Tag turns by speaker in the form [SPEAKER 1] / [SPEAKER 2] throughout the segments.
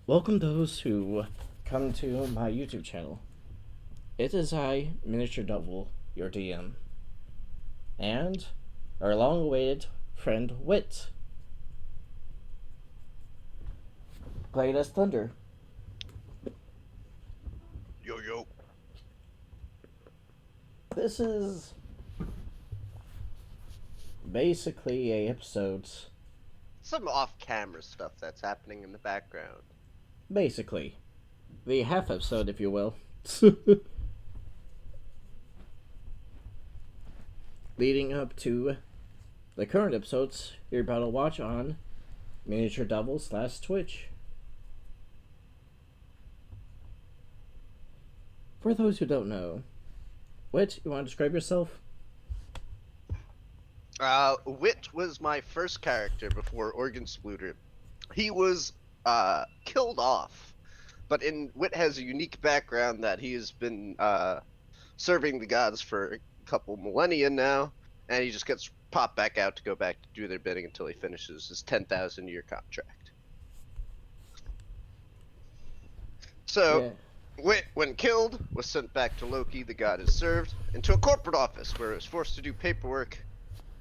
[SPEAKER 1] Welcome those who come to my YouTube channel. It is I, Miniature Devil, your DM, and our long-awaited friend Wit, played as Thunder.
[SPEAKER 2] Yo, yo.
[SPEAKER 1] This is basically a episode.
[SPEAKER 2] Some off-camera stuff that's happening in the background.
[SPEAKER 1] Basically, the half episode, if you will. Leading up to the current episodes you're about to watch on Miniature Devil / Twitch. For those who don't know, Wit, you want to describe yourself?
[SPEAKER 2] Witt was my first character before Organ Splooter. He was, killed off. But Witt has a unique background that he has been, serving the gods for a couple millennia now, and he just gets popped back out to go back to do their bidding until he finishes his 10,000-year contract. So, Witt, when killed, was sent back to Loki, the god is served, into a corporate office where it was forced to do paperwork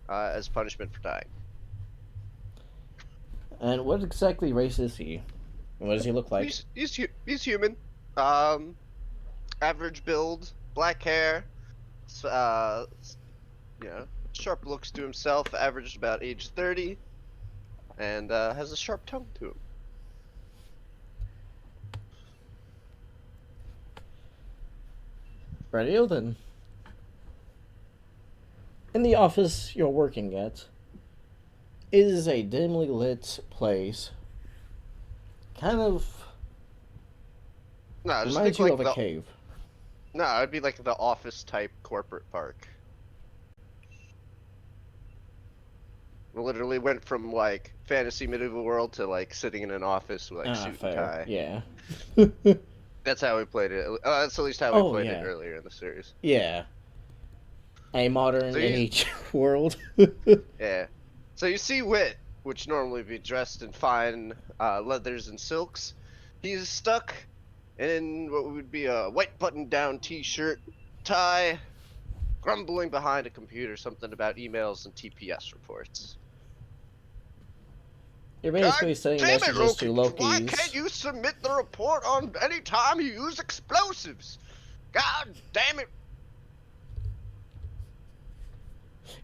[SPEAKER 2] as punishment for dying.
[SPEAKER 1] And what exactly race is he? And what does he look like?
[SPEAKER 2] He's human. Average build, black hair, sharp looks to himself, averaged about age 30, and has a sharp tongue to him.
[SPEAKER 1] Radio then. In the office you're working at is a dimly lit place. Kind of
[SPEAKER 2] No, just
[SPEAKER 1] reminds
[SPEAKER 2] think
[SPEAKER 1] you
[SPEAKER 2] like
[SPEAKER 1] of a cave.
[SPEAKER 2] No, it'd be like the office type corporate park. We literally went from like fantasy medieval world to like sitting in an office with like suit and tie.
[SPEAKER 1] Yeah.
[SPEAKER 2] That's how we played it. That's at least how we played it earlier in the series.
[SPEAKER 1] Yeah. A modern age world.
[SPEAKER 2] Yeah. So you see Witt, which normally would be dressed in fine leathers and silks. He's stuck in what would be a white button-down t-shirt, tie, grumbling behind a computer something about emails and TPS reports.
[SPEAKER 1] You're basically sending messages to Loki's.
[SPEAKER 2] Why can't you submit the report on any time you use explosives? God damn it!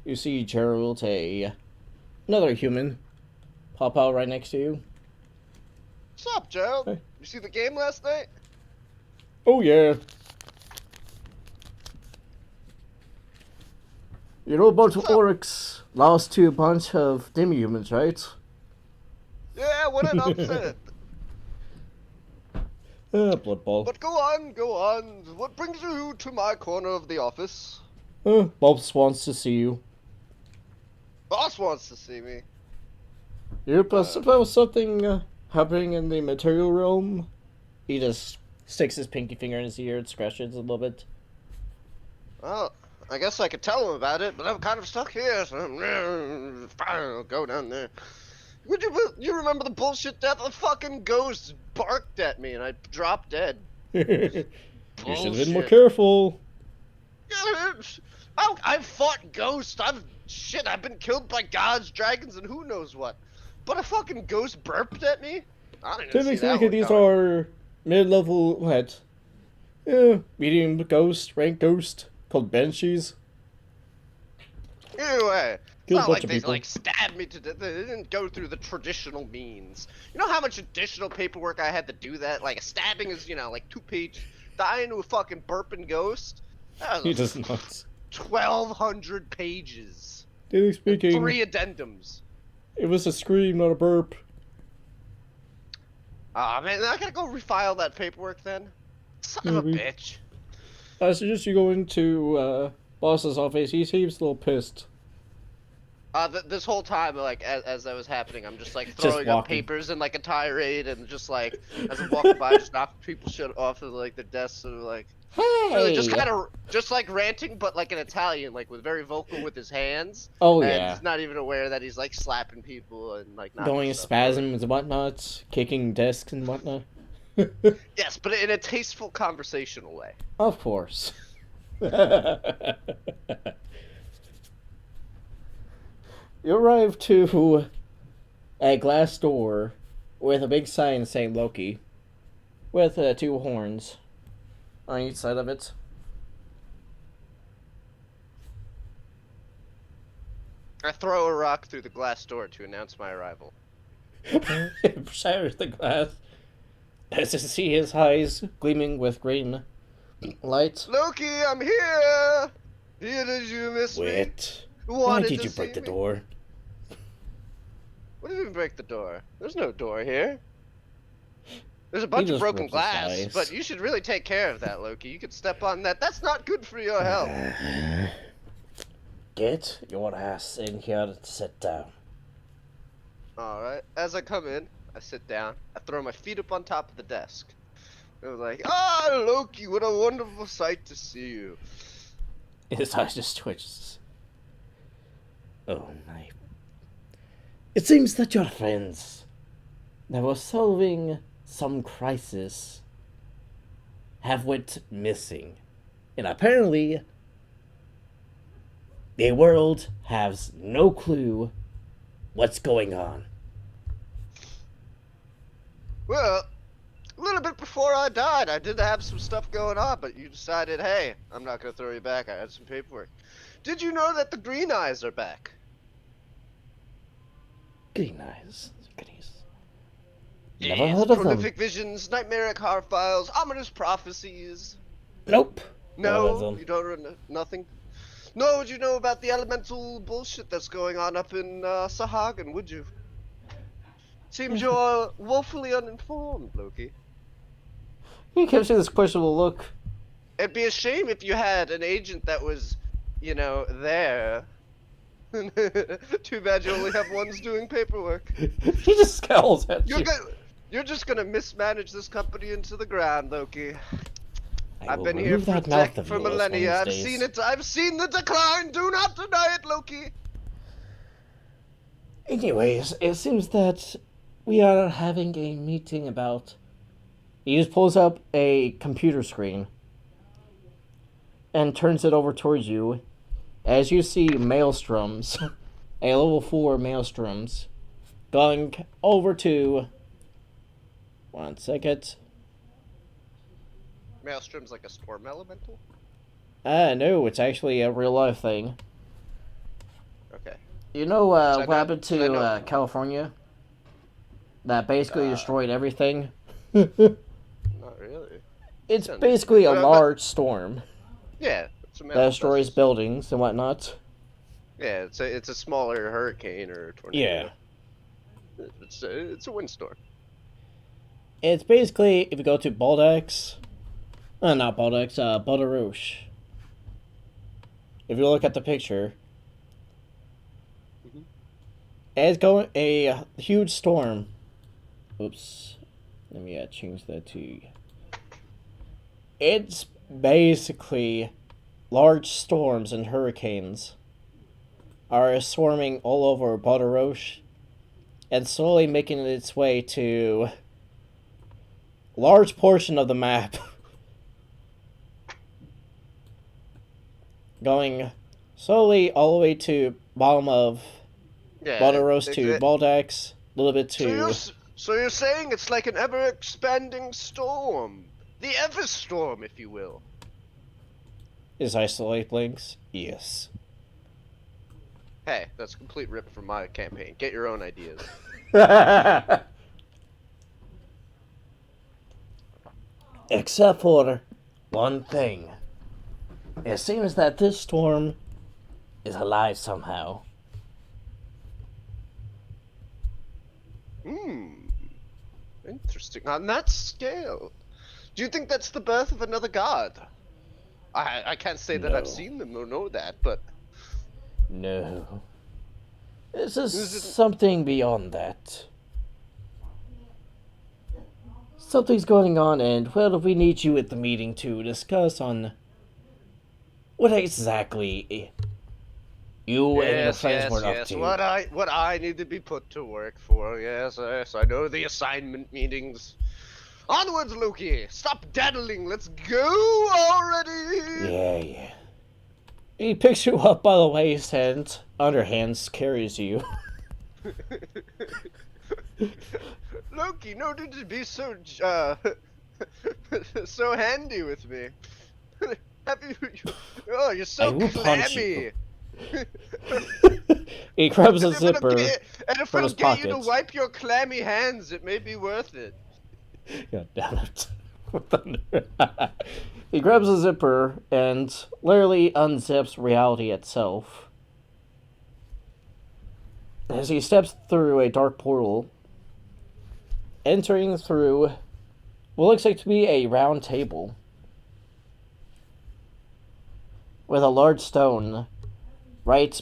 [SPEAKER 1] You see Gerald, another human, pop out right next to you.
[SPEAKER 2] What's up, Gerald?
[SPEAKER 1] Hey.
[SPEAKER 2] You see the game last night?
[SPEAKER 1] Oh yeah. You know a bunch of orcs lost to a bunch of demi-humans, right?
[SPEAKER 2] Yeah, what an upset.
[SPEAKER 1] Blood Ball.
[SPEAKER 2] But go on, go on. What brings you to my corner of the office?
[SPEAKER 1] Boss wants to see you.
[SPEAKER 2] Boss wants to see me.
[SPEAKER 1] Yep, I suppose something happening in the material realm. He just sticks his pinky finger in his ear and scratches a little bit.
[SPEAKER 2] Well, I guess I could tell him about it, but I'm kind of stuck here, so I'll go down there. Would you remember the bullshit death? The fucking ghost barked at me and I dropped dead.
[SPEAKER 1] You should have been more careful.
[SPEAKER 2] Yeah, I've fought ghosts. I've been killed by gods, dragons, and who knows what. But a fucking ghost burped at me? I didn't even see that
[SPEAKER 1] Typically, these are mid-level, medium ghost, rank ghost, called banshees.
[SPEAKER 2] Anyway, it's not like they
[SPEAKER 1] people.
[SPEAKER 2] like stabbed me to death. They didn't go through the traditional means. You know how much additional paperwork I had to do that? Like a stabbing is, like 2 pages. Dying to a fucking burping ghost?
[SPEAKER 1] He does not.
[SPEAKER 2] 1,200 pages.
[SPEAKER 1] Daily speaking,
[SPEAKER 2] 3 addendums.
[SPEAKER 1] It was a scream, not a burp.
[SPEAKER 2] Ah, man, I gotta go refile that paperwork then. Son of a bitch.
[SPEAKER 1] I suggest you go into boss's office. He seems a little pissed.
[SPEAKER 2] This whole time, like, as that was happening, I'm just, like, throwing up papers in, like, a tirade, and just, like, as I'm walking by, just knocking people shit off of, like, their desks, and, like, Really, just
[SPEAKER 1] Hey!
[SPEAKER 2] kind of just like ranting, but like an Italian, like with very vocal with his hands,
[SPEAKER 1] Oh,
[SPEAKER 2] and
[SPEAKER 1] yeah.
[SPEAKER 2] he's not even aware that he's like slapping people and like knocking
[SPEAKER 1] Going
[SPEAKER 2] stuff over.
[SPEAKER 1] spasms and whatnot, kicking desks and whatnot.
[SPEAKER 2] Yes, but in a tasteful conversational way.
[SPEAKER 1] Of course. You arrive to a glass door with a big sign saying Loki, with two horns on each side of it.
[SPEAKER 2] I throw a rock through the glass door to announce my arrival.
[SPEAKER 1] It shatters the glass as you see his eyes gleaming with green light.
[SPEAKER 2] Loki, I'm here! Did you miss me?
[SPEAKER 1] Wait, why
[SPEAKER 2] Wanted
[SPEAKER 1] did
[SPEAKER 2] to
[SPEAKER 1] you
[SPEAKER 2] see
[SPEAKER 1] break the
[SPEAKER 2] me?
[SPEAKER 1] door?
[SPEAKER 2] What do you mean break the door? There's no door here. There's a
[SPEAKER 1] He
[SPEAKER 2] bunch of
[SPEAKER 1] just
[SPEAKER 2] broken
[SPEAKER 1] rubs his
[SPEAKER 2] glass,
[SPEAKER 1] eyes.
[SPEAKER 2] but you should really take care of that, Loki. You could step on that. That's not good for your health.
[SPEAKER 1] Get your ass in here and sit down.
[SPEAKER 2] Alright, as I come in, I sit down. I throw my feet up on top of the desk. I was like, ah, Loki, what a wonderful sight to see you.
[SPEAKER 1] His eyes just twitches. Oh my. It seems that your friends that were solving some crisis have went missing. And apparently the world has no clue what's going on.
[SPEAKER 2] Well, a little bit before I died, I did have some stuff going on, but you decided, hey, I'm not going to throw you back. I had some paperwork. Did you know that the Green Eyes are back?
[SPEAKER 1] Green eyes. Goodies. Never
[SPEAKER 2] Yes,
[SPEAKER 1] heard of them.
[SPEAKER 2] prolific visions, nightmaric horror files, ominous prophecies.
[SPEAKER 1] Nope. Never heard of
[SPEAKER 2] No,
[SPEAKER 1] them.
[SPEAKER 2] you don't know nothing. No, would you know about the elemental bullshit that's going on up in Sahagan, would you? Seems you're woefully uninformed, Loki.
[SPEAKER 1] He gives you this questionable look.
[SPEAKER 2] It'd be a shame if you had an agent that was, you know, there. Too bad you only have ones doing paperwork.
[SPEAKER 1] He just scowls at you.
[SPEAKER 2] You're just gonna mismanage this company into the ground, Loki.
[SPEAKER 1] I
[SPEAKER 2] I've
[SPEAKER 1] will
[SPEAKER 2] been here
[SPEAKER 1] remove
[SPEAKER 2] for
[SPEAKER 1] that mouth of
[SPEAKER 2] for
[SPEAKER 1] yours one of
[SPEAKER 2] millennia.
[SPEAKER 1] these
[SPEAKER 2] I've
[SPEAKER 1] days.
[SPEAKER 2] seen it. I've seen the decline. Do not deny it, Loki.
[SPEAKER 1] Anyways, it seems that we are having a meeting about. He just pulls up a computer screen and turns it over towards you. As you see maelstroms, a level 4 maelstroms, going over to. 1 second.
[SPEAKER 2] Maelstrom's like a storm elemental.
[SPEAKER 1] No, it's actually a real life thing.
[SPEAKER 2] Okay.
[SPEAKER 1] You know
[SPEAKER 2] Should I
[SPEAKER 1] what
[SPEAKER 2] know-
[SPEAKER 1] happened
[SPEAKER 2] should I
[SPEAKER 1] to
[SPEAKER 2] know-
[SPEAKER 1] California? That basically destroyed everything?
[SPEAKER 2] Not really.
[SPEAKER 1] It's
[SPEAKER 2] Sounds-
[SPEAKER 1] basically a
[SPEAKER 2] but-
[SPEAKER 1] large storm
[SPEAKER 2] Yeah. It's a
[SPEAKER 1] that destroys
[SPEAKER 2] manifest.
[SPEAKER 1] buildings and whatnot.
[SPEAKER 2] Yeah, it's a smaller hurricane or tornado.
[SPEAKER 1] Yeah.
[SPEAKER 2] It's a windstorm.
[SPEAKER 1] It's basically, if you go to Baldex, not Baldex, Balderouche. If you look at the picture,
[SPEAKER 2] Mhm.
[SPEAKER 1] it's going a huge storm. Oops. Let me change that to. It's basically large storms and hurricanes are swarming all over Balderouche and slowly making its way to a large portion of the map. Going slowly all the way to bottom of
[SPEAKER 2] Yeah.
[SPEAKER 1] Balderouche to Baldex, a little bit to.
[SPEAKER 2] So you're saying it's like an ever-expanding storm, the Everstorm, if you will.
[SPEAKER 1] Is isolate links? Yes.
[SPEAKER 2] Hey, that's a complete rip from my campaign. Get your own ideas.
[SPEAKER 1] Except for one thing. It seems that this storm is alive somehow.
[SPEAKER 2] Interesting. On that scale, do you think that's the birth of another god? I can't say that I've
[SPEAKER 1] No.
[SPEAKER 2] seen them or know that, but
[SPEAKER 1] No. This is
[SPEAKER 2] Is it-
[SPEAKER 1] something beyond that. something's going on, and well, we need you at the meeting to discuss on what exactly you and your
[SPEAKER 2] Yes,
[SPEAKER 1] friends
[SPEAKER 2] yes,
[SPEAKER 1] were up
[SPEAKER 2] yes.
[SPEAKER 1] to.
[SPEAKER 2] What I need to be put to work for. Yes, yes. I know the assignment meetings. Onwards, Loki. Stop daddling. Let's go already.
[SPEAKER 1] Yeah. He picks you up by the waist and underhands carries you.
[SPEAKER 2] Loki, no need to be so so handy with me. Have you? Oh, you're
[SPEAKER 1] I
[SPEAKER 2] so
[SPEAKER 1] will punch you.
[SPEAKER 2] clammy.
[SPEAKER 1] He grabs a
[SPEAKER 2] And if it'll
[SPEAKER 1] zipper
[SPEAKER 2] get, and if
[SPEAKER 1] from
[SPEAKER 2] it'll
[SPEAKER 1] his
[SPEAKER 2] get you to
[SPEAKER 1] pocket.
[SPEAKER 2] wipe your clammy hands, it may be worth it.
[SPEAKER 1] God damn it. He grabs a zipper and literally unzips reality itself. As he steps through a dark portal, entering through what looks like to be a round table with a large stone right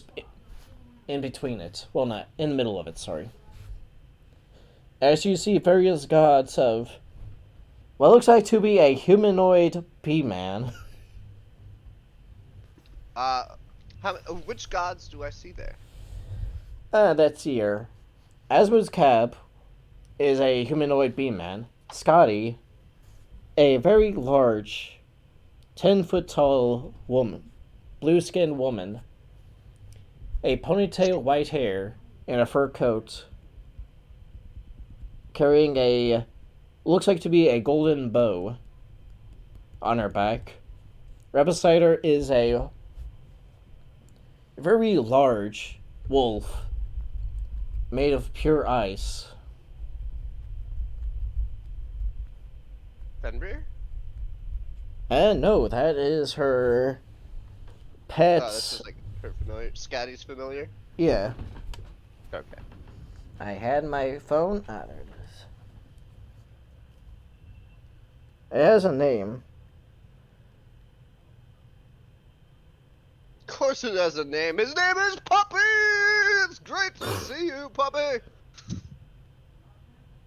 [SPEAKER 1] in between it. Well, not in the middle of it, sorry. As you see various gods of what looks like to be a humanoid bee-man.
[SPEAKER 2] Uh, which gods do I see there?
[SPEAKER 1] That's here. Asmode's Cap is a humanoid bee-man. Scotty, a very large, 10-foot tall woman, blue-skinned woman, a ponytail, white hair, and a fur coat, carrying a looks like to be a golden bow on her back. Right beside her is a very large wolf made of pure ice.
[SPEAKER 2] Fenrir?
[SPEAKER 1] And no, that is her pet.
[SPEAKER 2] Oh, that's just like her familiar. Scotty's familiar.
[SPEAKER 1] Yeah.
[SPEAKER 2] Okay.
[SPEAKER 1] I had my phone. Ah, there it is. It has a name.
[SPEAKER 2] Of course it has a name. His name is Puppy! It's great to see you, Puppy!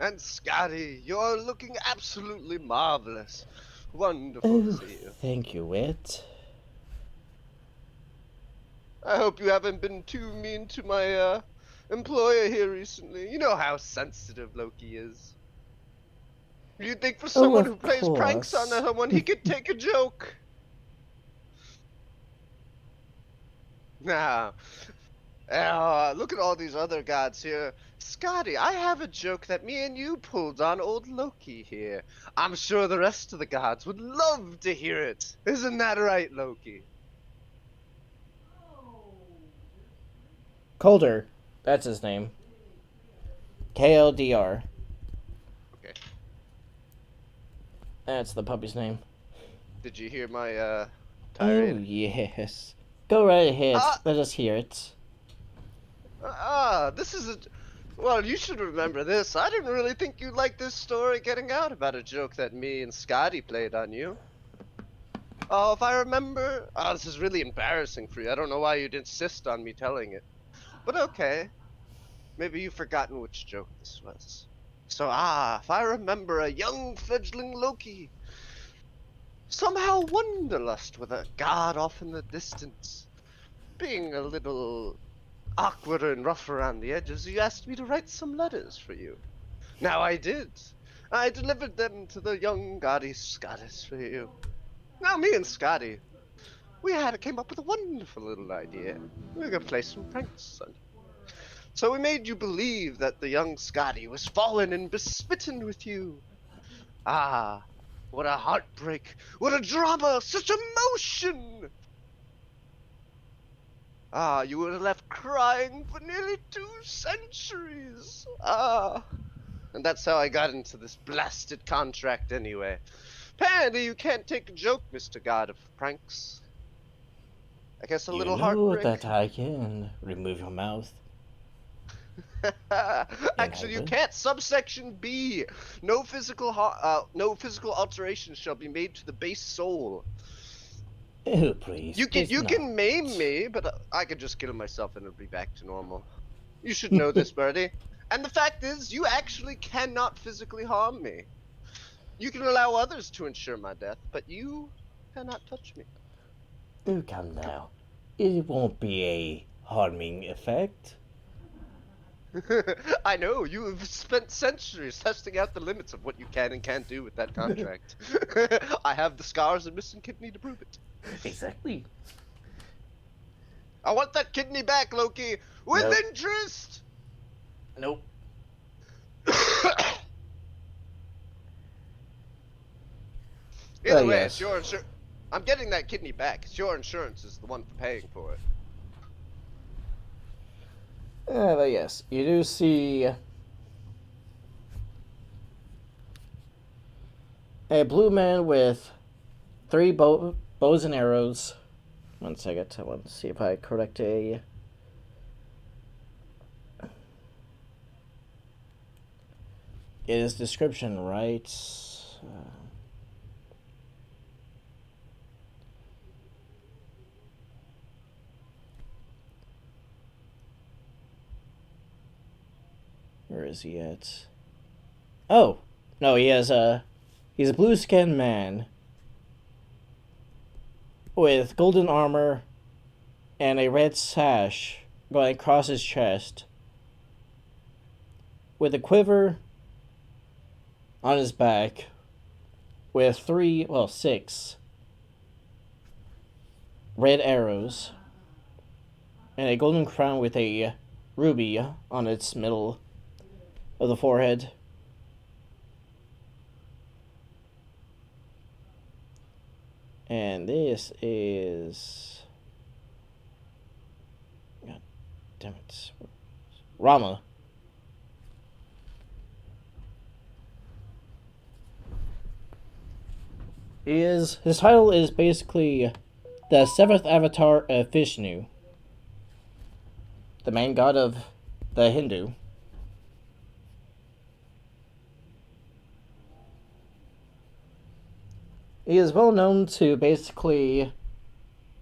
[SPEAKER 2] And Scotty, you're looking absolutely marvelous. Wonderful to see you.
[SPEAKER 1] Thank you, Wit.
[SPEAKER 2] I hope you haven't been too mean to my, employer here recently. You know how sensitive Loki is. You'd think for someone who plays pranks on someone, he could take a joke. Now, look at all these other gods here. Scotty, I have a joke that me and you pulled on old Loki here. I'm sure the rest of the gods would love to hear it. Isn't that right, Loki?
[SPEAKER 1] Calder. That's his name. KLDR.
[SPEAKER 2] Okay.
[SPEAKER 1] That's the puppy's name.
[SPEAKER 2] Did you hear my,
[SPEAKER 1] Oh,
[SPEAKER 2] tirade?
[SPEAKER 1] yes. Go right ahead. Let us hear it.
[SPEAKER 2] This is a... Well, you should remember this. I didn't really think you'd like this story getting out about a joke that me and Scotty played on you. Oh, if I remember... Oh, this is really embarrassing for you. I don't know why you'd insist on me telling it. But okay. Maybe you've forgotten which joke this was. So, if I remember a young fledgling Loki somehow wanderlust with a god off in the distance, being a little awkward and rough around the edges, you asked me to write some letters for you. Now I did. I delivered them to the young goddess Scottis for you. Now me and Scotty, came up with a wonderful little idea. We were gonna play some pranks on you. So we made you believe that the young Scotty was fallen and besmitten with you. What a heartbreak! What a drama! Such emotion! You would have left crying for nearly 2 centuries. And that's how I got into this blasted contract anyway. Apparently you can't take a joke, Mr. God of Pranks. I guess a little heartbreak.
[SPEAKER 1] You know that I can remove your mouth.
[SPEAKER 2] Actually, you can't. Subsection B. No physical alterations shall be made to the base soul.
[SPEAKER 1] Oh, please.
[SPEAKER 2] You can maim me, but I could just kill myself and it'll be back to normal. You should know this, Birdie. And the fact is, you actually cannot physically harm me. You can allow others to ensure my death, but you cannot touch me.
[SPEAKER 1] Do come now. It won't be a harming effect.
[SPEAKER 2] I know, you have spent centuries testing out the limits of what you can and can't do with that contract. I have the scars and missing kidney to prove it.
[SPEAKER 1] Exactly.
[SPEAKER 2] I want that kidney back, Loki, with
[SPEAKER 1] Nope.
[SPEAKER 2] interest!
[SPEAKER 1] Nope.
[SPEAKER 2] Either way, it's
[SPEAKER 1] Yes.
[SPEAKER 2] your insurance. I'm getting that kidney back. It's your insurance is the one for paying for it.
[SPEAKER 1] But yes, you do see a blue man with three bows and arrows. One second, I want to see if I correct a. Is description right? Where is he at? Oh, no, he's a blue-skinned man with golden armor and a red sash going across his chest, with a quiver on his back, with six red arrows, and a golden crown with a ruby on its middle of the forehead. And this is... God damn it. Rama. His title is basically the seventh avatar of Vishnu, the main god of the Hindu. He is well known to basically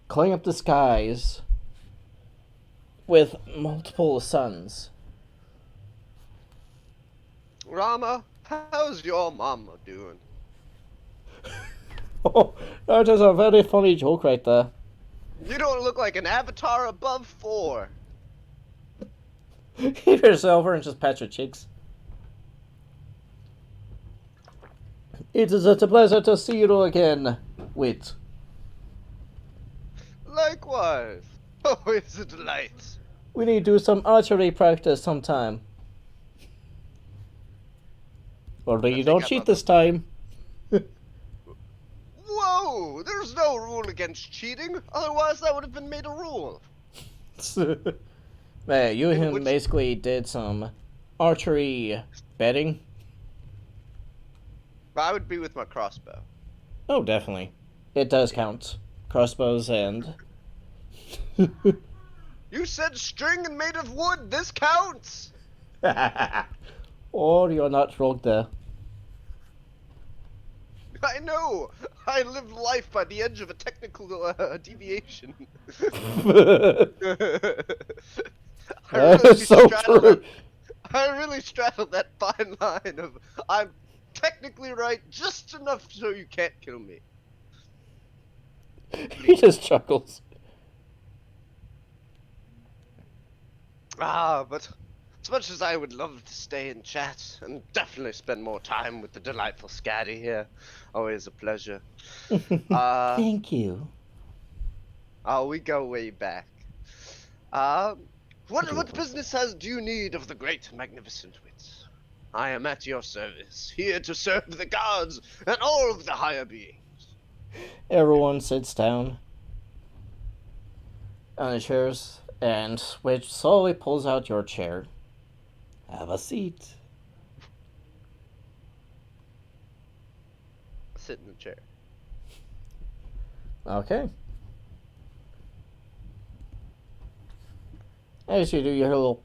[SPEAKER 1] clean up the skies with multiple suns.
[SPEAKER 2] Rama, how's your mama doing?
[SPEAKER 1] Oh, that is a very funny joke right there.
[SPEAKER 2] You don't look like an avatar above 4.
[SPEAKER 1] Keep yourself over and just pat your cheeks. It is a pleasure to see you again, Wit.
[SPEAKER 2] Likewise. Oh, it's a delight.
[SPEAKER 1] We need to do some archery practice sometime. Although you don't cheat this time.
[SPEAKER 2] Whoa! There's no rule against cheating. Otherwise, that would have been made a rule.
[SPEAKER 1] Man, you and him basically did some archery betting.
[SPEAKER 2] I would be with my crossbow.
[SPEAKER 1] Oh, definitely. It does count. Crossbows and...
[SPEAKER 2] You said string and made of wood. This counts.
[SPEAKER 1] Or you're not wrong there.
[SPEAKER 2] I know. I lived life by the edge of a technical deviation.
[SPEAKER 1] That's so true.
[SPEAKER 2] I really straddled that fine line of I'm technically right just enough so you can't kill me.
[SPEAKER 1] He just chuckles.
[SPEAKER 2] But as much as I would love to stay and chat, and definitely spend more time with the delightful Scatty here, always a pleasure.
[SPEAKER 1] Thank you.
[SPEAKER 2] Oh, we go way back. What business do you need of the great, magnificent wits? I am at your service, here to serve the gods and all of the higher beings.
[SPEAKER 1] Everyone sits down on the chairs, and Switch slowly pulls out your chair. Have a seat.
[SPEAKER 2] Sit in the chair.
[SPEAKER 1] Okay. As you do your little...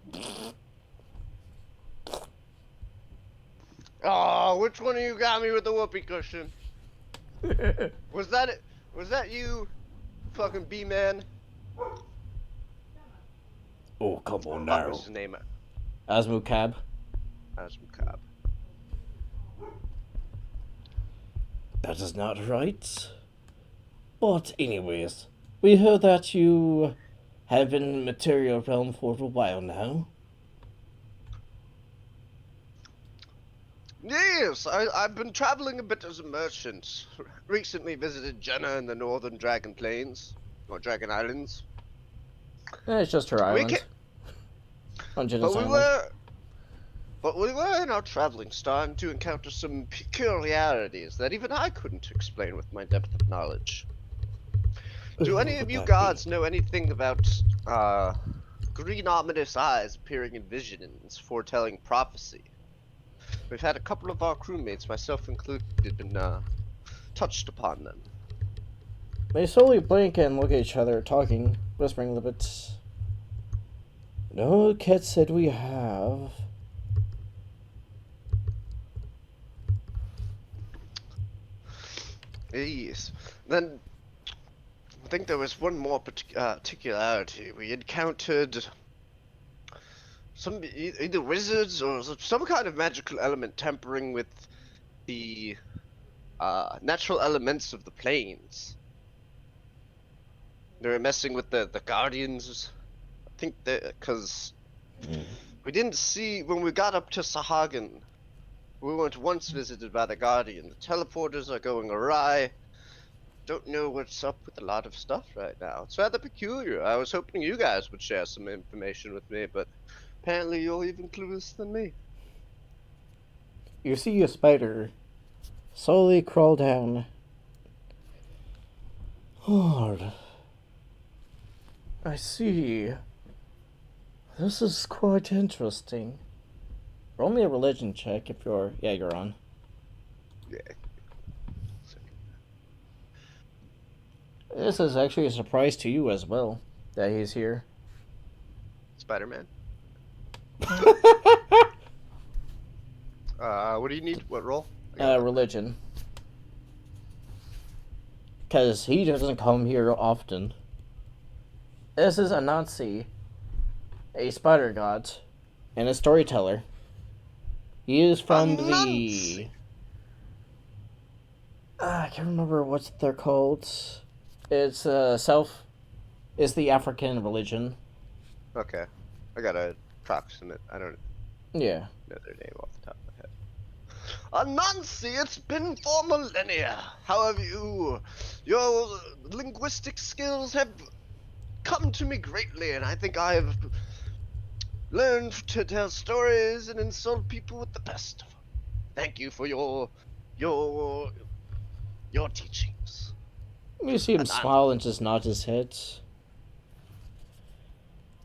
[SPEAKER 2] Oh, which one of you got me with the whoopee cushion? Was that it? Was that you, fucking B-man?
[SPEAKER 1] Oh, come on
[SPEAKER 2] What
[SPEAKER 1] now.
[SPEAKER 2] was his name?
[SPEAKER 1] Asmukab.
[SPEAKER 2] Asmukab.
[SPEAKER 1] That is not right. But anyways, we heard that you have been in the material realm for a while now.
[SPEAKER 2] Yes, I've been traveling a bit as a merchant. Recently visited Jenna in the northern Dragon Plains, or Dragon Islands.
[SPEAKER 1] It's just her
[SPEAKER 2] We ca
[SPEAKER 1] island. On
[SPEAKER 2] but
[SPEAKER 1] Jenna's
[SPEAKER 2] we
[SPEAKER 1] island.
[SPEAKER 2] were, but we were in our traveling starting to encounter some peculiarities that even I couldn't explain with my depth of knowledge. Do
[SPEAKER 1] What
[SPEAKER 2] any of
[SPEAKER 1] would
[SPEAKER 2] you
[SPEAKER 1] that be?
[SPEAKER 2] gods know anything about green ominous eyes appearing in visions, foretelling prophecy? We've had a couple of our crewmates, myself included, been touched upon them.
[SPEAKER 1] They slowly blink and look at each other, talking, whispering a little bit. No, Cat said we have.
[SPEAKER 2] Yes. Then I think there was one more particularity. We encountered some either wizards or some kind of magical element tampering with the natural elements of the plains. They were messing with the guardians. I think that because we didn't see when we got up to Sahagan. We weren't once visited by the guardian. The teleporters are going awry. Don't know what's up with a lot of stuff right now. It's rather peculiar. I was hoping you guys would share some information with me, but apparently you're even clueless than me.
[SPEAKER 1] You see a spider slowly crawl down. Lord. I see. This is quite interesting. Roll me a religion check if you're... Yeah, you're on.
[SPEAKER 2] Yeah.
[SPEAKER 1] This is actually a surprise to you as well, that he's here.
[SPEAKER 2] Spider-Man. What do you need? What roll?
[SPEAKER 1] Religion. Because he doesn't come here often. This is Anansi, a spider god, and a storyteller. He is from
[SPEAKER 2] Anansi.
[SPEAKER 1] I can't remember what they're called. It's It's the African religion.
[SPEAKER 2] Okay. I got a approximate. I don't
[SPEAKER 1] Yeah.
[SPEAKER 2] know their name off the top of my head. Anansi, it's been for millennia. How have you? Your linguistic skills have come to me greatly, and I think I have learned to tell stories and insult people with the best of them. Thank you for your teachings.
[SPEAKER 1] You see him
[SPEAKER 2] And
[SPEAKER 1] smile and just nod his head.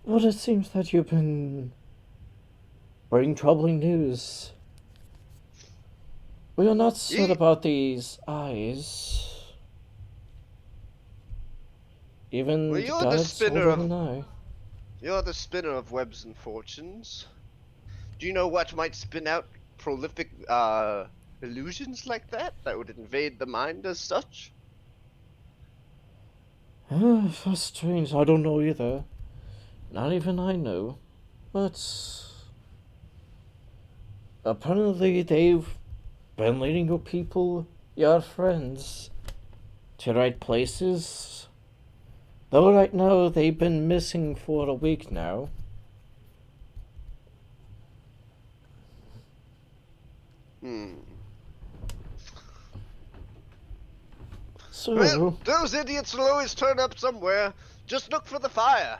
[SPEAKER 1] Well, it seems that you've been bringing troubling news. We are not certain about these eyes. Even
[SPEAKER 2] Well,
[SPEAKER 1] the
[SPEAKER 2] you're the
[SPEAKER 1] gods
[SPEAKER 2] spinner
[SPEAKER 1] older
[SPEAKER 2] of
[SPEAKER 1] than I.
[SPEAKER 2] you're the spinner of webs and fortunes. Do you know what might spin out prolific illusions like that would invade the mind as such?
[SPEAKER 1] That's strange. I don't know either. Not even I know. But apparently they've been leading your people, your friends, to the right places. Though right now they've been missing for a week now. So,
[SPEAKER 2] Well, those idiots will always turn up somewhere. Just look for the fire.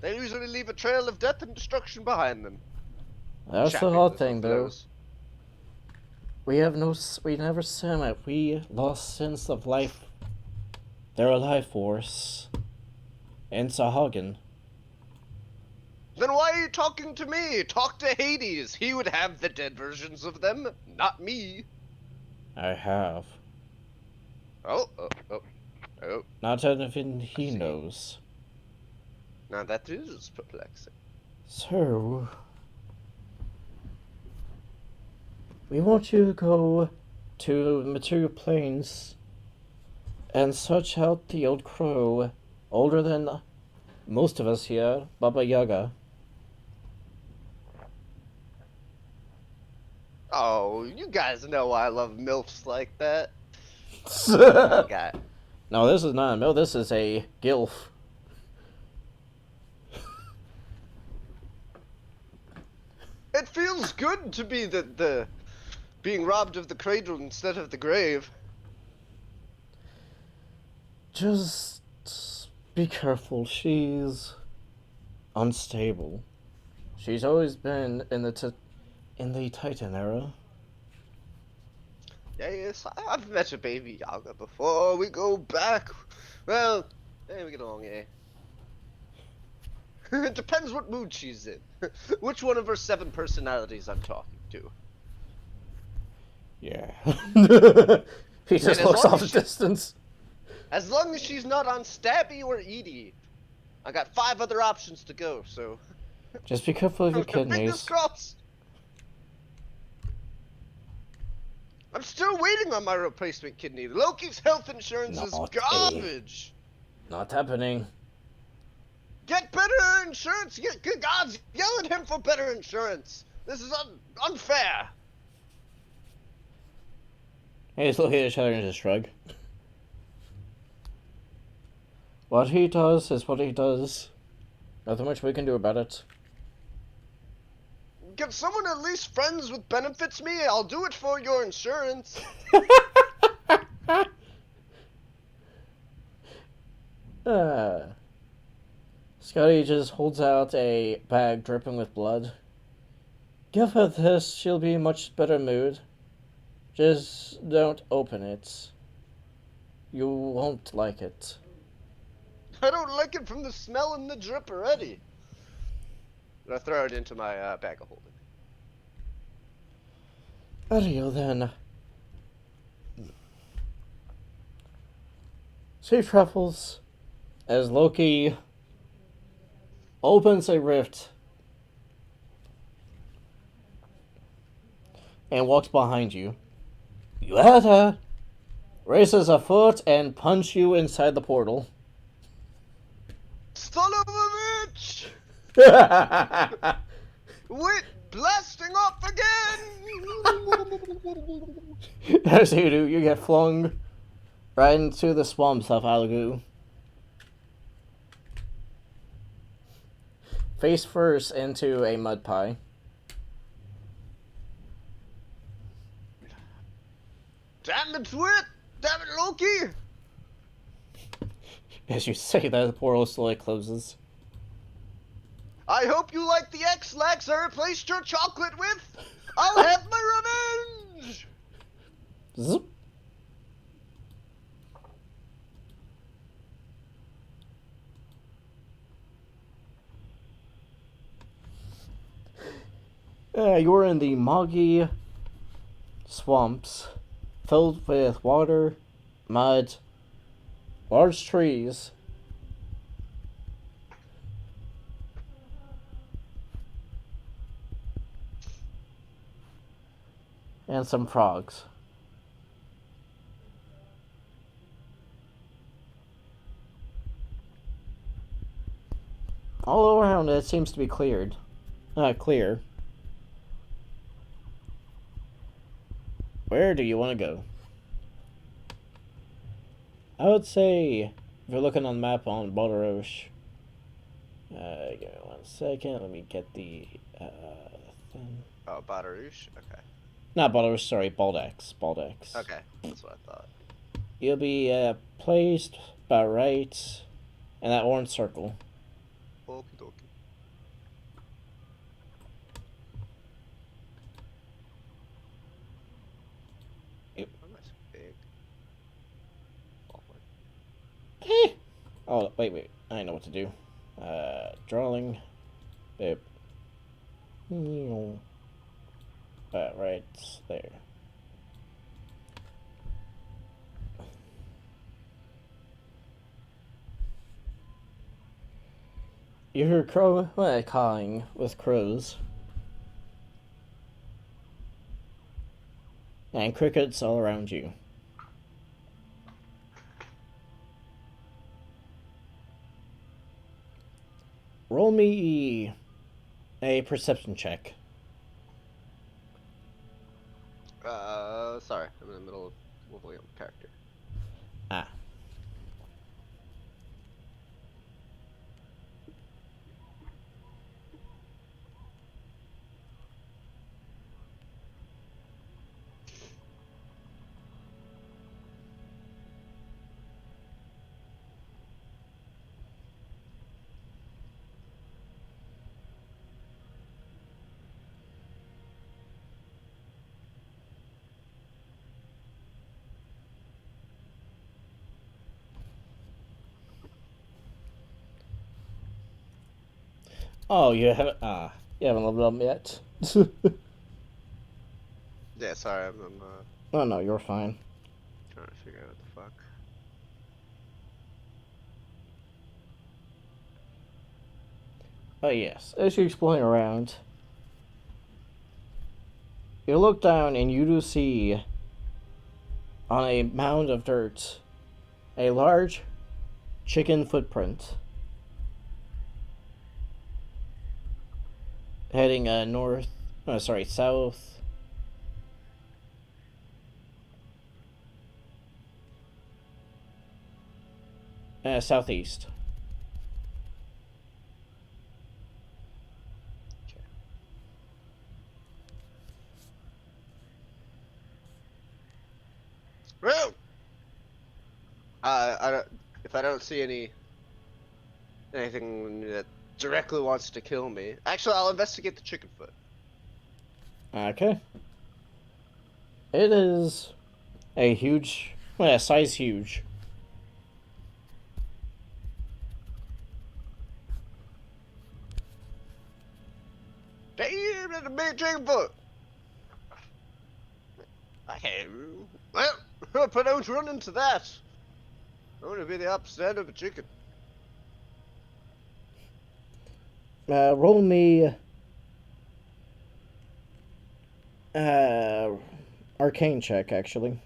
[SPEAKER 2] They usually leave a trail of death and destruction behind them.
[SPEAKER 1] that's the
[SPEAKER 2] Chapping
[SPEAKER 1] hard
[SPEAKER 2] the
[SPEAKER 1] thing, though.
[SPEAKER 2] buffaloes.
[SPEAKER 1] We never said it. We lost sense of life. Their life force. In Sahagan.
[SPEAKER 2] Then why are you talking to me? Talk to Hades. He would have the dead versions of them, not me.
[SPEAKER 1] I have.
[SPEAKER 2] Oh.
[SPEAKER 1] Not anything he knows.
[SPEAKER 2] Now that is perplexing.
[SPEAKER 1] So, we want you to go to the material planes and search out the old crow, older than most of us here, Baba Yaga.
[SPEAKER 2] Oh, you guys know I love MILFs like that. I
[SPEAKER 1] No,
[SPEAKER 2] got.
[SPEAKER 1] this is not a mill. This is a gilf.
[SPEAKER 2] It feels good to be the being robbed of the cradle instead of the grave.
[SPEAKER 1] Just be careful. She's unstable. She's always been in the Titan era.
[SPEAKER 2] Yes, I've met a baby Yaga before. We go back. Well, we get along, yeah. It depends what mood she's in. Which one of her 7 personalities I'm talking to.
[SPEAKER 1] Yeah. He just
[SPEAKER 2] And
[SPEAKER 1] looks off the distance.
[SPEAKER 2] as long as she's not on Stabby or Edie, I got 5 other options to go, so.
[SPEAKER 1] Just be careful of your
[SPEAKER 2] Fingers
[SPEAKER 1] kidneys.
[SPEAKER 2] crossed. I'm still waiting on my replacement kidney. Loki's health insurance is garbage.
[SPEAKER 1] Not happening.
[SPEAKER 2] Get better insurance. Good gods, yell at him for better insurance. This is unfair.
[SPEAKER 1] They just look at each other and just shrug. What he does is what he does. Nothing much we can do about it.
[SPEAKER 2] Get someone at least friends with benefits me. I'll do it for your insurance.
[SPEAKER 1] Scotty just holds out a bag dripping with blood. Give her this, she'll be in much better mood. Just don't open it. You won't like it.
[SPEAKER 2] I don't like it from the smell and the drip already. I throw it into my bag of holding.
[SPEAKER 1] Adieu then. Safe travels as Loki opens a rift and walks behind you. Yueta raises a foot and punches you inside the portal.
[SPEAKER 2] Son of a bitch! Witt blasting off again!
[SPEAKER 1] As you do, you get flung right into the swamps of Algu. Face first into a mud pie.
[SPEAKER 2] Damn it, Witt! Damn it, Loki!
[SPEAKER 1] As you say that, the portal slowly closes.
[SPEAKER 2] I hope you like the X-Lax I replaced your chocolate with! I'll have my revenge!
[SPEAKER 1] Zip. You're in the moggy swamps filled with water, mud, large trees, and some frogs. All around it seems to be cleared. Clear. Where do you want to go? I would say, if you're looking on the map on Balderosh, give me 1 second, let me get the thing.
[SPEAKER 2] Oh, Badaroosh? Okay.
[SPEAKER 1] Not Balderosh, sorry, Baldex.
[SPEAKER 2] Okay, that's what I thought.
[SPEAKER 1] You'll be placed about right in that orange circle.
[SPEAKER 2] Okie dokie.
[SPEAKER 1] Yep.
[SPEAKER 2] Oh, nice big.
[SPEAKER 1] Oh, wait. I know what to do. Drawing. Right there. You hear cawing with crows. And crickets all around you. Roll me a perception check.
[SPEAKER 2] Sorry, I'm in the middle of leveling up character.
[SPEAKER 1] Ah. Oh, you haven't leveled up yet.
[SPEAKER 2] Yeah, sorry, I'm
[SPEAKER 1] Oh no, you're fine.
[SPEAKER 2] trying to figure out what the fuck.
[SPEAKER 1] Oh yes, as you're exploring around, you look down and you do see on a mound of dirt a large chicken footprint heading north. Sorry, south. Southeast.
[SPEAKER 2] Okay. Well, I don't. If I don't see anything that directly wants to kill me, actually, I'll investigate the chicken foot.
[SPEAKER 1] Okay. It is a huge, size huge.
[SPEAKER 2] Damn, that's a big chicken foot. Okay. Well, hope I don't run into that. I want to be the opposite end of a chicken.
[SPEAKER 1] Roll me uh, arcane check, actually.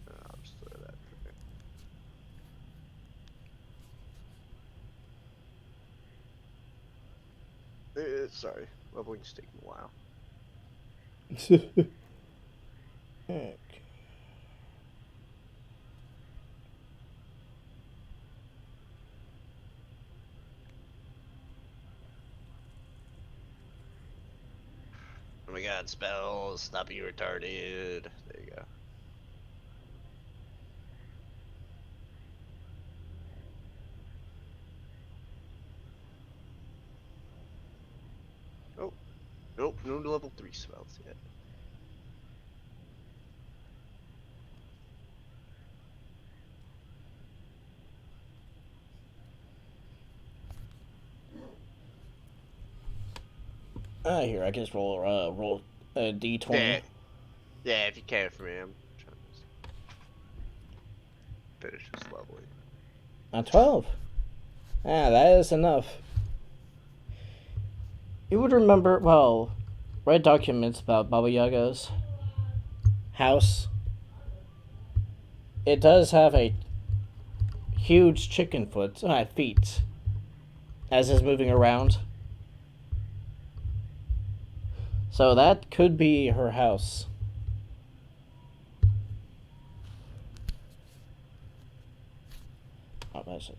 [SPEAKER 2] I'll just throw that. Sorry, leveling's taking a while.
[SPEAKER 1] Okay.
[SPEAKER 2] Oh my god, spells, stop being retarded. There you go. Oh, nope, no level 3 spells yet.
[SPEAKER 1] Here, I can just roll a d20.
[SPEAKER 2] Yeah, yeah, if you can for me, I'm trying to finish this leveling.
[SPEAKER 1] 12. That is enough. You would remember, well, read documents about Baba Yaga's house. It does have a huge chicken feet, as is moving around. So that could be her house. Oh, that's it.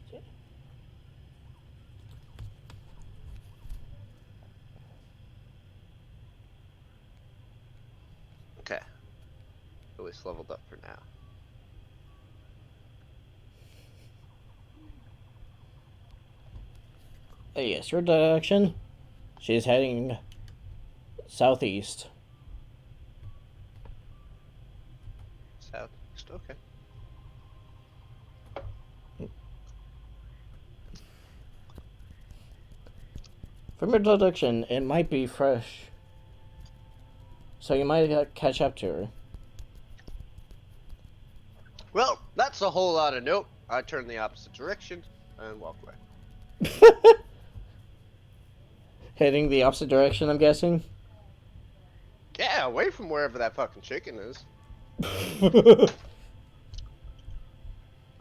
[SPEAKER 2] Okay, at least leveled up for now.
[SPEAKER 1] Yes, your direction. She's heading southeast.
[SPEAKER 2] Southeast, okay.
[SPEAKER 1] From your direction, it might be fresh. So you might catch up to her.
[SPEAKER 2] Well, that's a whole lot of nope. I turn the opposite direction and walk away.
[SPEAKER 1] Heading the opposite direction, I'm guessing.
[SPEAKER 2] Yeah, away from wherever that fucking chicken is.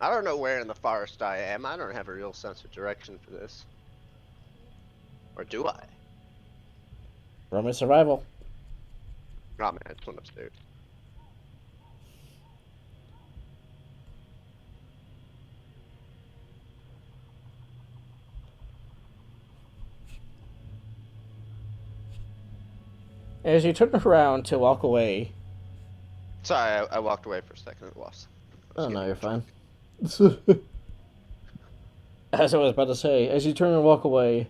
[SPEAKER 2] I don't know where in the forest I am. I don't have a real sense of direction for this. Or do I?
[SPEAKER 1] Roman survival.
[SPEAKER 2] Oh man, it's one upstairs.
[SPEAKER 1] As you turn around to walk away.
[SPEAKER 2] Sorry, I walked away for a second. I was
[SPEAKER 1] Oh no,
[SPEAKER 2] getting
[SPEAKER 1] you're
[SPEAKER 2] a
[SPEAKER 1] fine.
[SPEAKER 2] drink.
[SPEAKER 1] As I was about to say, as you turn and walk away,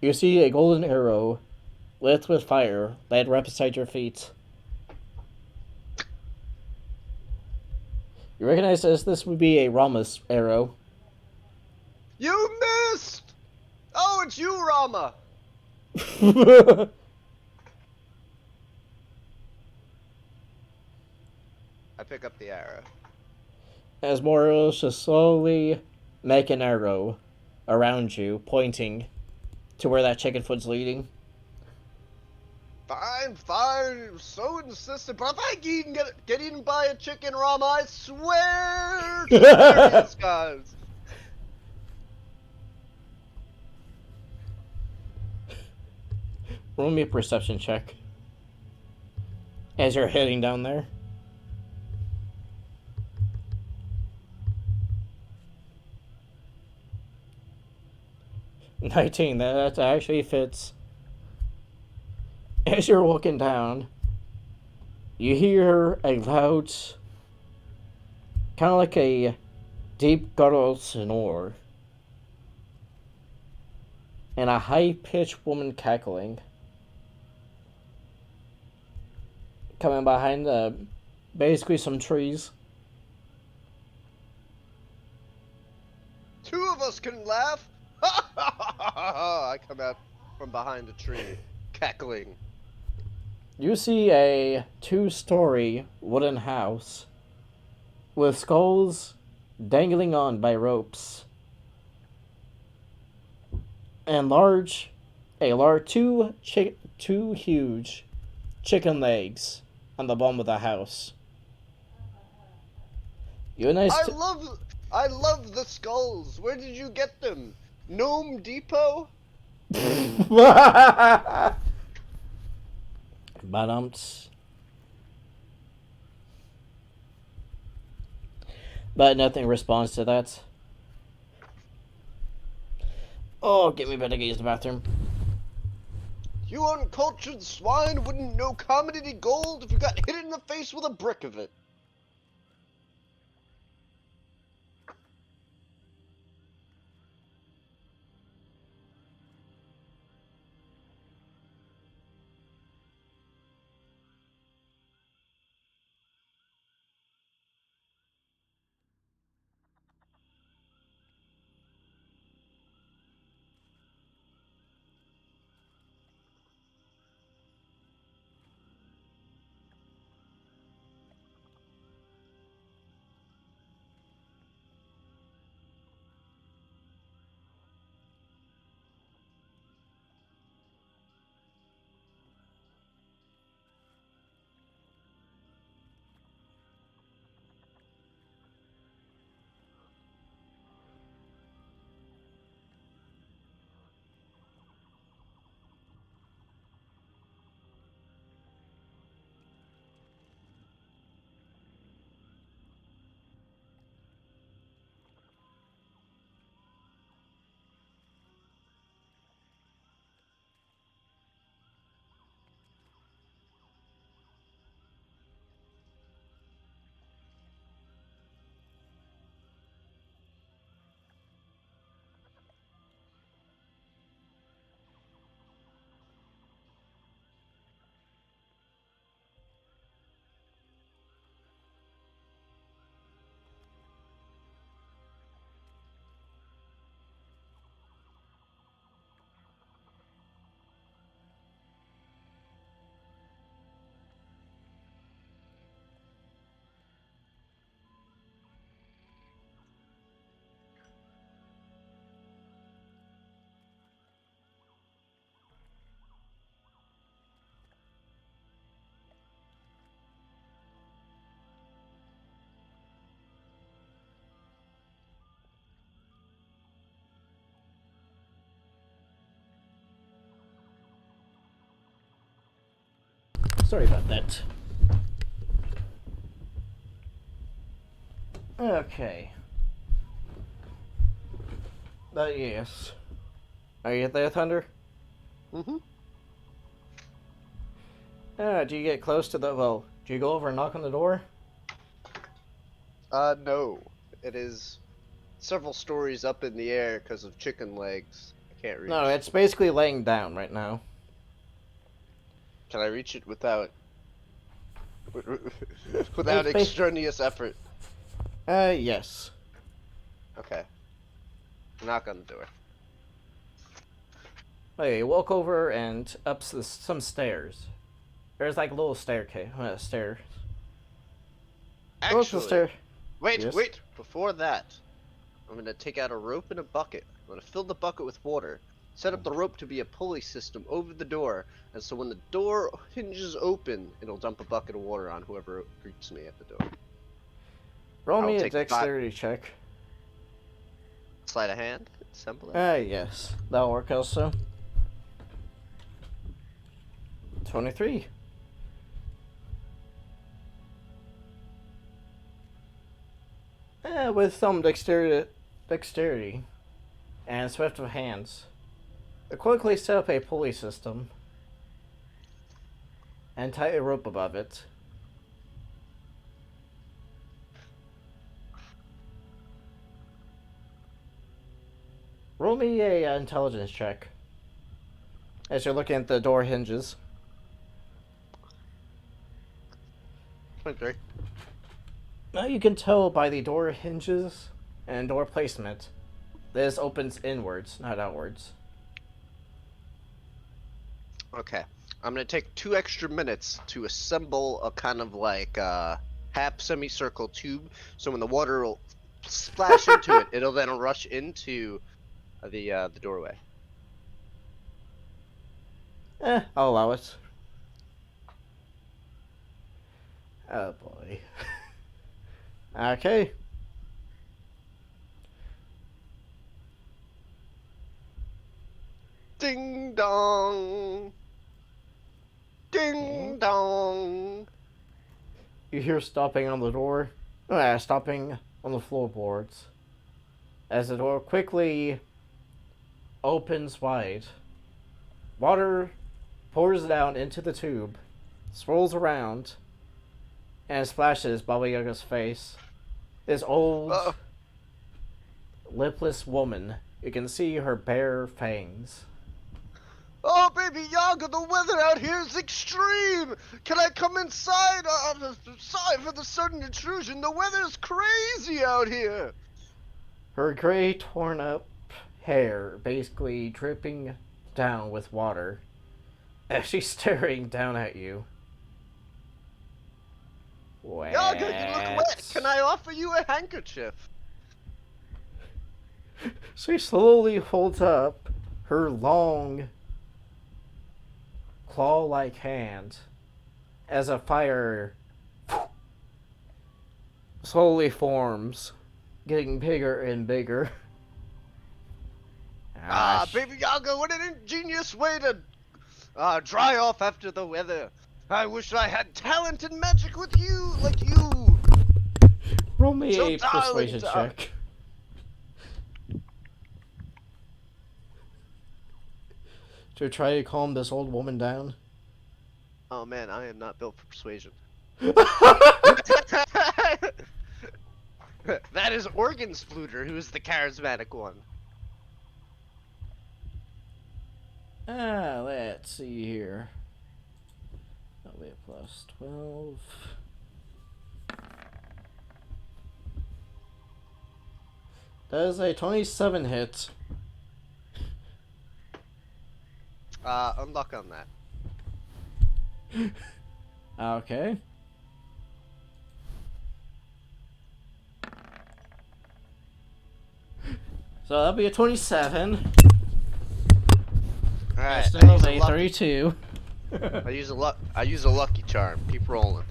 [SPEAKER 1] you see a golden arrow lit with fire land right beside your feet. You recognize this would be a Rama's arrow.
[SPEAKER 2] You missed! Oh, it's you, Rama! I pick up the arrow.
[SPEAKER 1] As more arrows just slowly make an arrow around you, pointing to where that chicken foot's leading.
[SPEAKER 2] Fine, fine. You're so insistent, but if I can get eaten by a chicken, Rama, I swear to the various gods.
[SPEAKER 1] Roll me a perception check. As you're heading down there. 19, that actually fits. As you're walking down, you hear a loud, kind of like a deep guttural snore, and a high-pitched woman cackling. Coming behind basically some trees.
[SPEAKER 2] Two of us can laugh. I come out from behind a tree, cackling.
[SPEAKER 1] You see a 2-story wooden house with skulls dangling on by ropes, and two huge chicken legs on the bottom of the house.
[SPEAKER 2] I love the skulls. Where did you get them? Gnome Depot?
[SPEAKER 1] But nothing responds to that. Oh, get me better to use the bathroom.
[SPEAKER 2] You uncultured swine wouldn't know commodity gold if you got hit in the face with a brick of it.
[SPEAKER 1] Sorry about that. Okay. But yes. Are you there, Thunder?
[SPEAKER 2] Mm-hmm.
[SPEAKER 1] Do you get close to the... Well, do you go over and knock on the door?
[SPEAKER 2] No. It is several stories up in the air because of chicken legs. I can't
[SPEAKER 1] No,
[SPEAKER 2] reach.
[SPEAKER 1] it's basically laying down right now.
[SPEAKER 2] Can I reach it without without
[SPEAKER 1] It's ba-
[SPEAKER 2] extraneous effort?
[SPEAKER 1] yes.
[SPEAKER 2] Okay. Knock on the door.
[SPEAKER 1] Okay, you walk over and up some stairs. There's like a little staircase. Stairs. Go up the
[SPEAKER 2] Actually,
[SPEAKER 1] stair.
[SPEAKER 2] wait,
[SPEAKER 1] Yes.
[SPEAKER 2] wait. Before that, I'm gonna take out a rope and a bucket. I'm gonna fill the bucket with water. Set up the rope to be a pulley system over the door, and so when the door hinges open, it'll dump a bucket of water on whoever greets me at the door.
[SPEAKER 1] Roll
[SPEAKER 2] I'll
[SPEAKER 1] me a
[SPEAKER 2] take
[SPEAKER 1] dexterity check.
[SPEAKER 2] Sleight of hand. Simple.
[SPEAKER 1] Yes. That'll work also. 23. With some dexterity and swift of hands, you quickly set up a pulley system and tie a rope above it. Roll me a intelligence check as you're looking at the door hinges.
[SPEAKER 2] 23.
[SPEAKER 1] Now you can tell by the door hinges and door placement this opens inwards, not outwards.
[SPEAKER 2] Okay. I'm gonna take 2 extra minutes to assemble a kind of like half semicircle tube, so when the water will splash into it, it'll then rush into the doorway.
[SPEAKER 1] I'll allow it. Oh boy. Okay.
[SPEAKER 2] Ding dong. Ding dong.
[SPEAKER 1] You hear stopping on the door. Stopping on the floorboards. As the door quickly opens wide. Water pours down into the tube, swirls around, and splashes Baba Yaga's face. This old, lipless woman. You can see her bare fangs.
[SPEAKER 2] Oh, baby Yaga, the weather out here is extreme! Can I come inside? Sorry for the sudden intrusion. The weather's crazy out here!
[SPEAKER 1] Her gray, torn up hair basically dripping down with water as she's staring down at you.
[SPEAKER 2] Yaga, you look wet! Can I offer you a handkerchief?
[SPEAKER 1] She slowly holds up her long, claw-like hand as a fire slowly forms, getting bigger and bigger.
[SPEAKER 2] Baby Yaga, what an ingenious way to dry off after the weather. I wish I had talent and magic with you, like you.
[SPEAKER 1] Roll me
[SPEAKER 2] So
[SPEAKER 1] a persuasion
[SPEAKER 2] darling,
[SPEAKER 1] check. To try to calm this old woman down.
[SPEAKER 2] Oh man, I am not built for persuasion. That is Organ Spluter, who is the charismatic one.
[SPEAKER 1] Let's see here. That'll be a plus 12. That is a 27 hit.
[SPEAKER 2] Unluck on that.
[SPEAKER 1] Okay. So that'll be a 27.
[SPEAKER 2] Alright,
[SPEAKER 1] Still a 32.
[SPEAKER 2] I use a lucky charm. Keep rolling.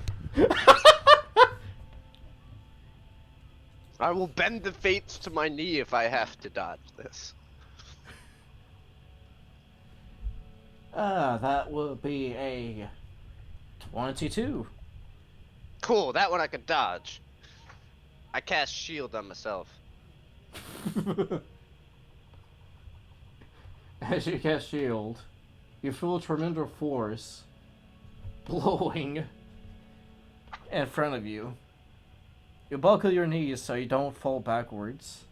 [SPEAKER 2] I will bend the fates to my knee if I have to dodge this.
[SPEAKER 1] That will be a Want to too.
[SPEAKER 2] Cool, that one I can dodge. I cast shield on myself.
[SPEAKER 1] As you cast shield, you feel a tremendous force blowing in front of you. You buckle your knees so you don't fall backwards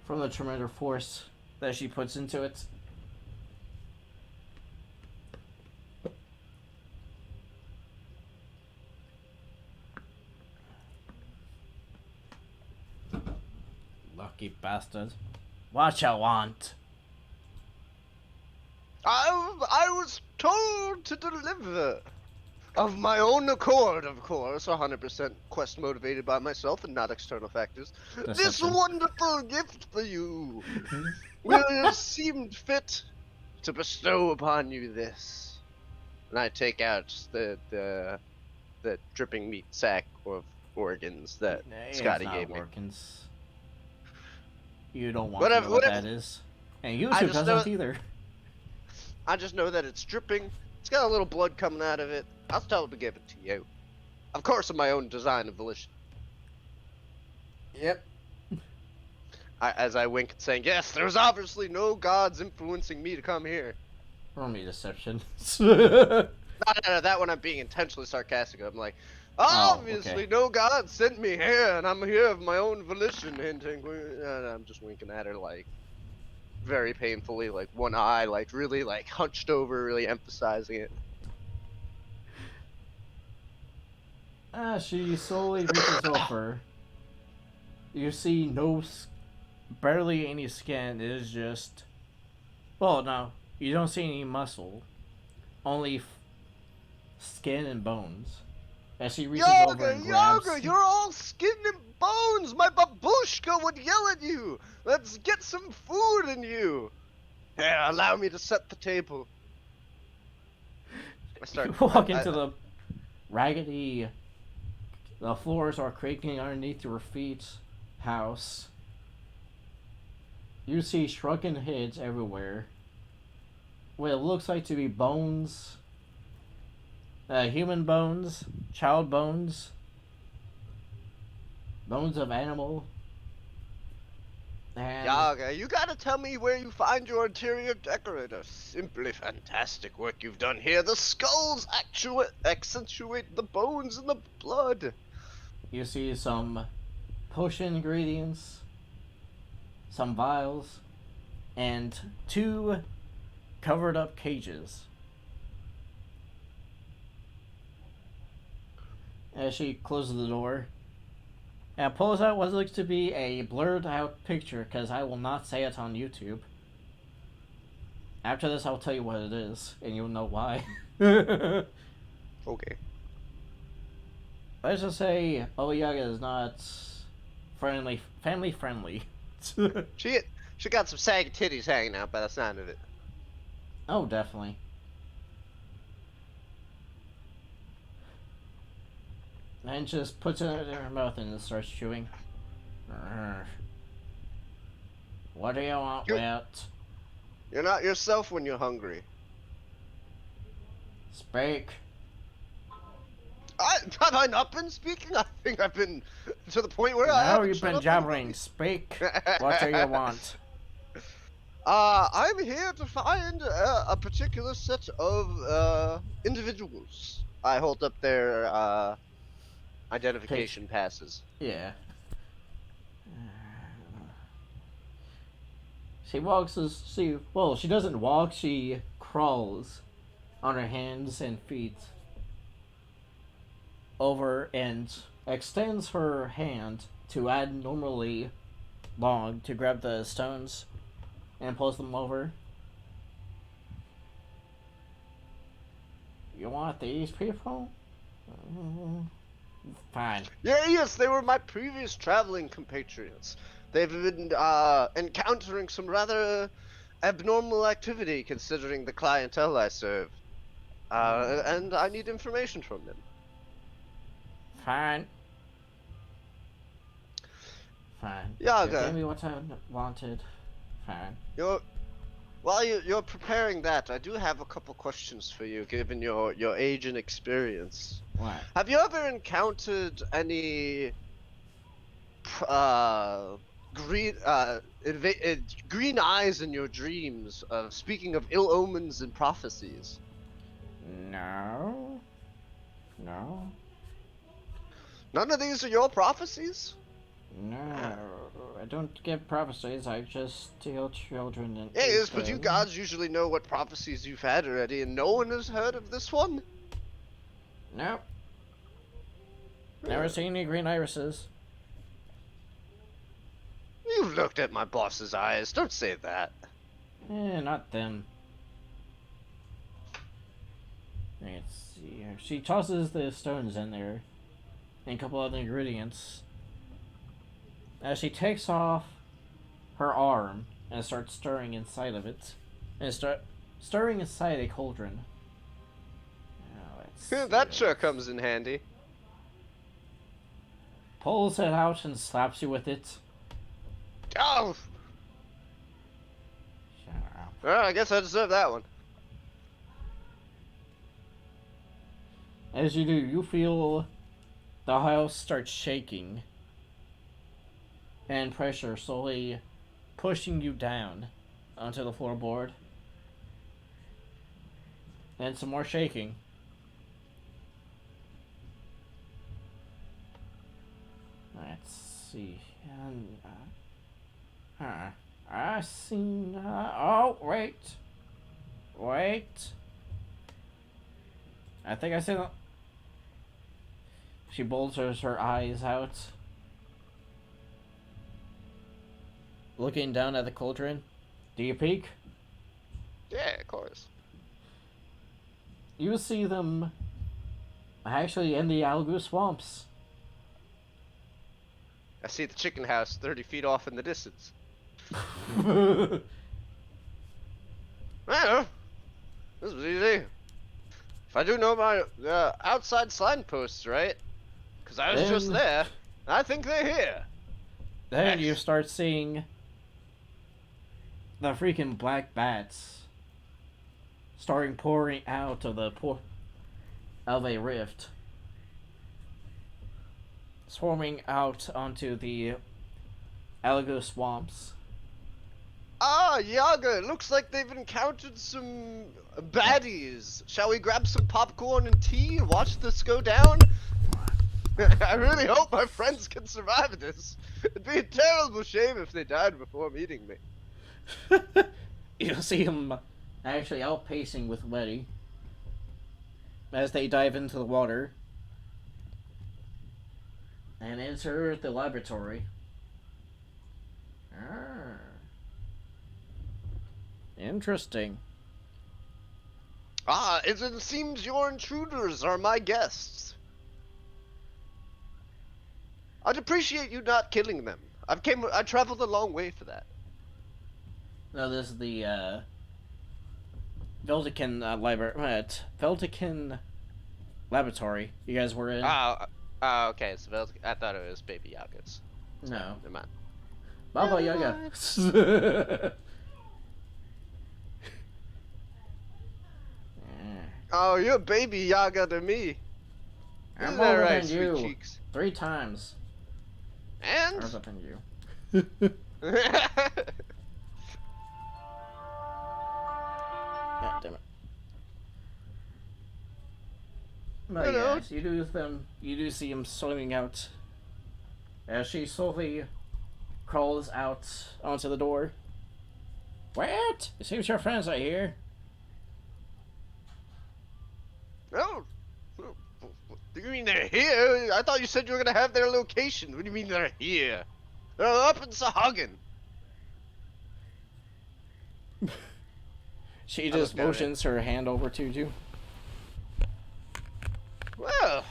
[SPEAKER 1] from the tremendous force that she puts into it. Lucky bastard. What you want?
[SPEAKER 2] I was told to deliver. Of my own accord, of course, 100% quest motivated by myself and not external factors. This
[SPEAKER 1] Deception.
[SPEAKER 2] wonderful gift for you. Will seemed fit to bestow upon you this. And I take out the dripping meat sack of organs that Scotty gave me.
[SPEAKER 1] Organs. You don't want
[SPEAKER 2] Whatever,
[SPEAKER 1] to know what
[SPEAKER 2] whatever.
[SPEAKER 1] that is. And YouTube doesn't either.
[SPEAKER 2] I just know that it's dripping. It's got a little blood coming out of it. I was told to give it to you. Of course, of my own design and volition.
[SPEAKER 1] Yep.
[SPEAKER 2] As I wink and saying, yes, there's obviously no gods influencing me to come here.
[SPEAKER 1] Roll me deception.
[SPEAKER 2] No, that one I'm being intentionally sarcastic. I'm like, obviously no god sent me here, and I'm here of my own volition, hinting. I'm just winking at her, like, very painfully, like one eye, like really, like hunched over, really emphasizing it.
[SPEAKER 1] She slowly reaches over. You see barely any skin. It is just, well, no, you don't see any muscle, only skin and bones. As she reaches over and grabs.
[SPEAKER 2] Yoga, you're all skin and bones. My babushka would yell at you. Let's get some food in you. Here, allow me to set the table.
[SPEAKER 1] You walk into the raggedy. The floors are creaking underneath your feet. House. You see shrunken heads everywhere. What it looks like to be bones. Human bones, child bones, bones of animal. And
[SPEAKER 2] Yaga, you gotta tell me where you find your interior decorator. Simply fantastic work you've done here. The skulls accentuate the bones and the blood.
[SPEAKER 1] You see some potion ingredients, some vials, and 2 covered up cages. As she closes the door and pulls out what looks to be a blurred out picture, because I will not say it on YouTube. After this, I'll tell you what it is, and you'll know why.
[SPEAKER 2] Okay.
[SPEAKER 1] Let's just say Oyaga is not family friendly.
[SPEAKER 2] She got some saggy titties hanging out by the sound of it.
[SPEAKER 1] Oh, definitely. And just puts it in her mouth and starts chewing. What do you want, Witt?
[SPEAKER 2] You're not yourself when you're hungry.
[SPEAKER 1] Speak.
[SPEAKER 2] Have I not been speaking? I think I've been to the point where
[SPEAKER 1] now you've been jabbering. Speak. What do you want?
[SPEAKER 2] I'm here to find a particular set of individuals. I hold up their identification passes.
[SPEAKER 1] Yeah. She walks she doesn't walk, she crawls on her hands and feet over and extends her hand to abnormally long to grab the stones and pulls them over. You want these people? Fine.
[SPEAKER 2] Yes, they were my previous traveling compatriots. They've been encountering some rather abnormal activity considering the clientele I serve. And I need information from them.
[SPEAKER 1] Fine.
[SPEAKER 2] Yaga.
[SPEAKER 1] Give me what I wanted. Fine.
[SPEAKER 2] While you're preparing that, I do have a couple questions for you, given your age and experience.
[SPEAKER 1] What?
[SPEAKER 2] Have you ever encountered any uh green green eyes in your dreams? Speaking of ill omens and prophecies.
[SPEAKER 1] No. No.
[SPEAKER 2] None of these are your prophecies?
[SPEAKER 1] No. I don't get prophecies. I just steal children and
[SPEAKER 2] Yeah,
[SPEAKER 1] eat
[SPEAKER 2] yes, but you
[SPEAKER 1] them.
[SPEAKER 2] gods usually know what prophecies you've had already, and no one has heard of this one?
[SPEAKER 1] Nope. Never seen any green irises.
[SPEAKER 2] You've looked at my boss's eyes. Don't say that.
[SPEAKER 1] Not them. Let's see here. She tosses the stones in there. And a couple other ingredients. As she takes off her arm and starts stirring inside of it. And stirring inside a cauldron. Now, let's see.
[SPEAKER 2] That sure comes in handy.
[SPEAKER 1] Pulls it out and slaps you with it.
[SPEAKER 2] Oh!
[SPEAKER 1] Shut up.
[SPEAKER 2] Well, I guess I deserve that one.
[SPEAKER 1] As you do, you feel the house start shaking. And pressure slowly pushing you down onto the floorboard. And some more shaking. Let's see. And, I seen. Oh, wait. Wait. I think I see that. She bulges her eyes out. Looking down at the cauldron. Do you peek?
[SPEAKER 2] Yeah, of course.
[SPEAKER 1] You see them actually in the algae swamps.
[SPEAKER 2] I see the chicken house 30 feet off in the distance. Well, this was easy. If I do know my outside signposts, right? Because I was just there. I think they're here.
[SPEAKER 1] Then you start seeing the freaking black bats starting pouring out of of a rift, swarming out onto the algae swamps.
[SPEAKER 2] Ah, Yaga, it looks like they've encountered some baddies. Shall we grab some popcorn and tea and watch this go down? I really hope my friends can survive this. It'd be a terrible shame if they died before meeting me.
[SPEAKER 1] You see them actually outpacing with Letty as they dive into the water and enter the laboratory. Interesting.
[SPEAKER 2] Ah, it seems your intruders are my guests. I'd appreciate you not killing them. I traveled a long way for that.
[SPEAKER 1] No, this is the Veldican library. Veldican laboratory. You guys were in?
[SPEAKER 2] Okay. So I thought it was Baby Yagas.
[SPEAKER 1] No.
[SPEAKER 2] Never mind.
[SPEAKER 1] Baba Yaga.
[SPEAKER 2] Oh, you're a Baby Yaga to me.
[SPEAKER 1] I'm
[SPEAKER 2] Isn't that
[SPEAKER 1] older
[SPEAKER 2] right,
[SPEAKER 1] than
[SPEAKER 2] sweet
[SPEAKER 1] you.
[SPEAKER 2] cheeks?
[SPEAKER 1] 3 times.
[SPEAKER 2] And?
[SPEAKER 1] Older than you. God damn it. But
[SPEAKER 2] Hello.
[SPEAKER 1] yes, you do see him swimming out as she slowly crawls out onto the door. What? It seems your friends are here.
[SPEAKER 2] Oh, do you mean they're here? I thought you said you were gonna have their location. What do you mean they're here? They're up in Sahagin.
[SPEAKER 1] She just
[SPEAKER 2] looked at it.
[SPEAKER 1] motions her hand over to you.
[SPEAKER 2] Well,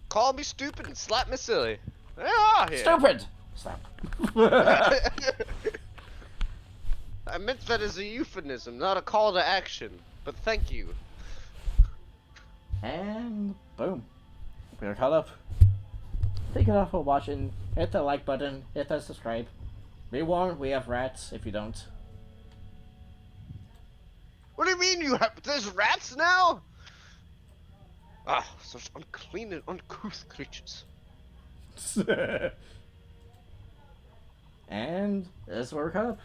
[SPEAKER 2] call me stupid and slap me silly. They are here.
[SPEAKER 1] Stupid! Stop.
[SPEAKER 2] I meant that as a euphemism, not a call to action. But thank you.
[SPEAKER 1] And boom. We're caught up. Thank you all for watching. Hit the like button, hit the subscribe. Be warned, we have rats if you don't.
[SPEAKER 2] mean there's rats now? Ah, such unclean and uncouth creatures.
[SPEAKER 1] And this where we cut up.